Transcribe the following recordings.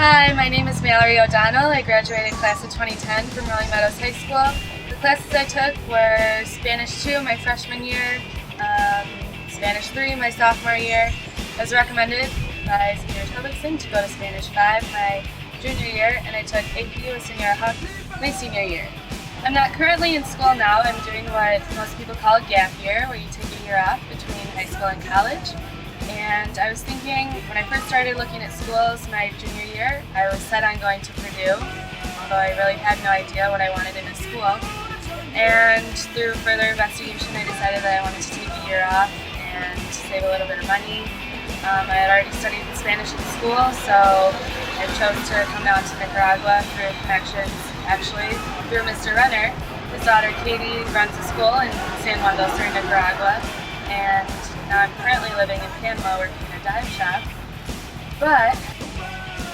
Hi, my name is Mallory. I graduated class of 2010 from Rolling Meadows High School. The classes I took were Spanish 2 my freshman year, Spanish 3 my sophomore year. I was recommended by Senior Tobinson to go to Spanish 5 my junior year, and I took AP with Senior Huck my senior year. I'm not currently in school now. I'm doing what most people call a gap year, where you take a year off between high school and college. And I was thinking, when I first started looking at schools my junior year, I was set on going to Purdue, although I really had no idea what I wanted in a school. And through further investigation, I decided that I wanted to take a year off and save a little bit of money. I had already studied Spanish in school, so I chose to come down to Nicaragua through connections, actually through Mr. Renner. His daughter Katie runs a school in San Juan del Sur, Nicaragua, and now I'm currently living in Panama working in a dive shop. But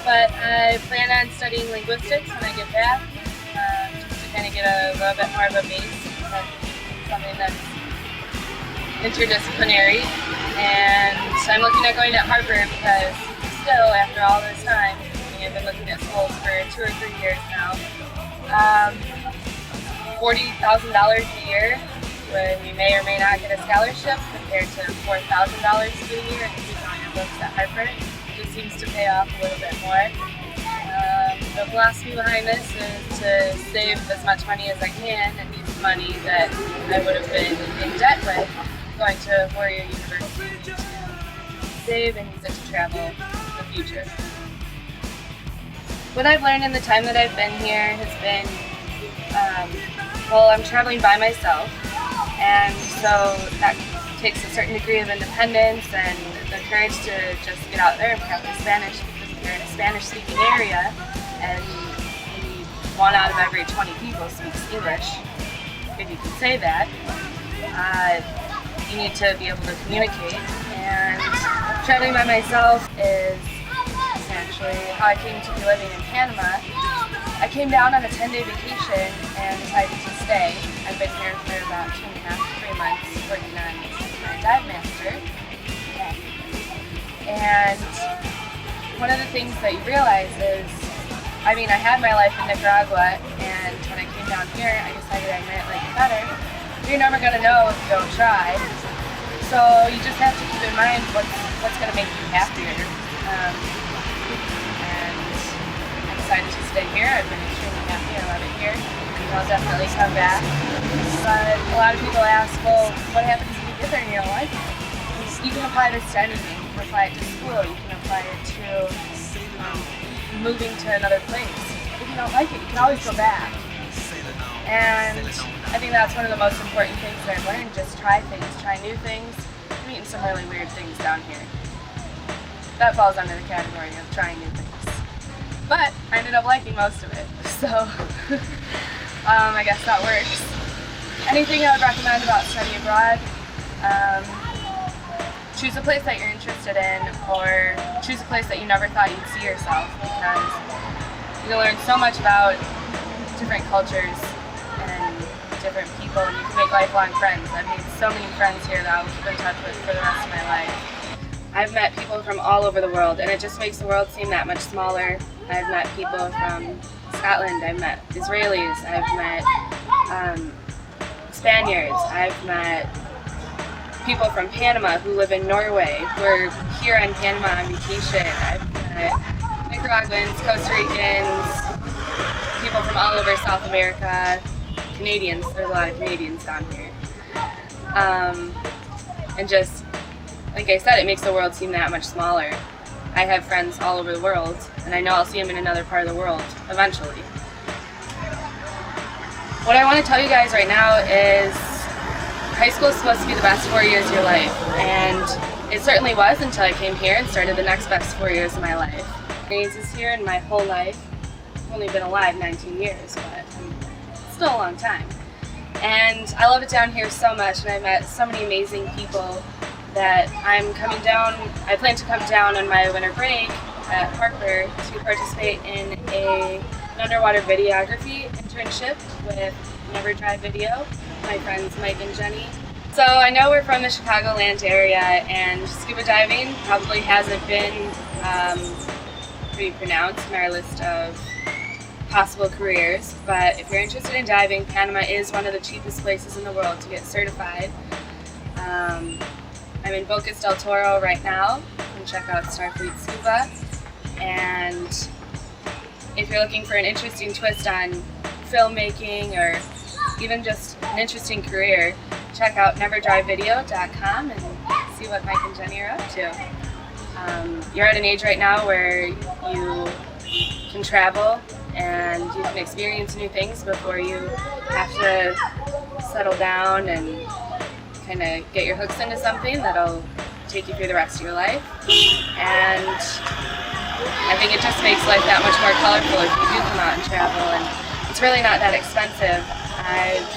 I plan on studying linguistics when I get back, just to kind of get a little bit more of a base, something that's interdisciplinary. And I'm looking at going to Harvard because still, after all this time, I've been looking at schools for 2 or 3 years now, $40,000 a year, when you may or may not get a scholarship, compared to $4,000 for the year if you on your books at Harvard. It just seems to pay off a little bit more. The philosophy behind this is to save as much money as I can and use money that I would have been in debt with going to Warrior University to save and use it to travel in the future. What I've learned in the time that I've been here has been, I'm traveling by myself. And so that takes a certain degree of independence and the courage to just get out there and practice Spanish, because if you're in a Spanish-speaking area and maybe 1 out of every 20 people speaks English, if you can say that, you need to be able to communicate. And traveling by myself is actually how I came to be living in Panama. I came down on a 10-day vacation and decided to stay. I've been here for about 2.5 to 3 months working on my dive master. And one of the things that you realize is, I had my life in Nicaragua, and when I came down here, I decided I might like it better. You're never going to know if you don't try. So you just have to keep in mind what's going to make you happier. Decided to stay here. I've been extremely happy. I love it here. I'll definitely come back. But a lot of people ask, well, what happens if you get there and you don't like it? You can apply this to anything. You can apply it to school. You can apply it to moving to another place. If you don't like it, you can always go back. And I think that's one of the most important things that I've learned. Just try things, try new things. I'm meeting some really weird things down here. That falls under the category of trying new things. But I ended up liking most of it, so I guess that works. Anything I would recommend about studying abroad, choose a place that you're interested in, or choose a place that you never thought you'd see yourself, because you learn so much about different cultures and different people, and you can make lifelong friends. I've made so many friends here that I'll keep in touch with for the rest of my life. I've met people from all over the world, and it just makes the world seem that much smaller. I've met people from Scotland, I've met Israelis, I've met Spaniards, I've met people from Panama who live in Norway, who are here in Panama on vacation. I've met Nicaraguans, Costa Ricans, people from all over South America, Canadians, there's a lot of Canadians down here. And just, like I said, it makes the world seem that much smaller. I have friends all over the world, and I know I'll see them in another part of the world eventually. What I want to tell you guys right now is high school is supposed to be the best 4 years of your life, and it certainly was until I came here and started the next best 4 years of my life. Is here in my whole life. I've only been alive 19 years, but still a long time. And I love it down here so much, and I've met so many amazing people that I plan to come down on my winter break at Harper to participate in an underwater videography internship with Never Dry Video, my friends Mike and Jenny. So I know we're from the Chicagoland area, and scuba diving probably hasn't been pretty pronounced in our list of possible careers, but if you're interested in diving, Panama is one of the cheapest places in the world to get certified. I'm in Bocas del Toro right now. You can check out Starfleet Scuba. And if you're looking for an interesting twist on filmmaking or even just an interesting career, check out neverdrivevideo.com and see what Mike and Jenny are up to. You're at an age right now where you can travel and you can experience new things before you have to settle down and kind of get your hooks into something that'll take you through the rest of your life. And I think it just makes life that much more colorful if you do come out and travel, and it's really not that expensive. I've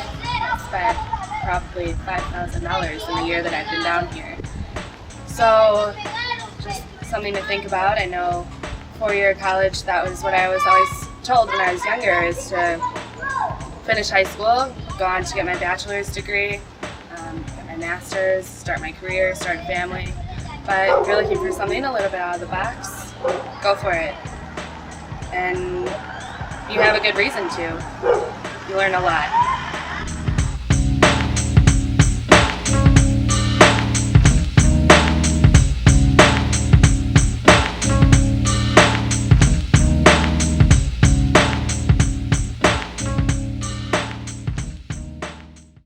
spent probably $5,000 in the year that I've been down here. So just something to think about. I know 4-year college, that was what I was always told when I was younger, is to finish high school, go on to get my bachelor's degree, get my master's, start my career, start a family. But if you're looking for something a little bit out of the box, go for it. And you have a good reason to. You learn a lot.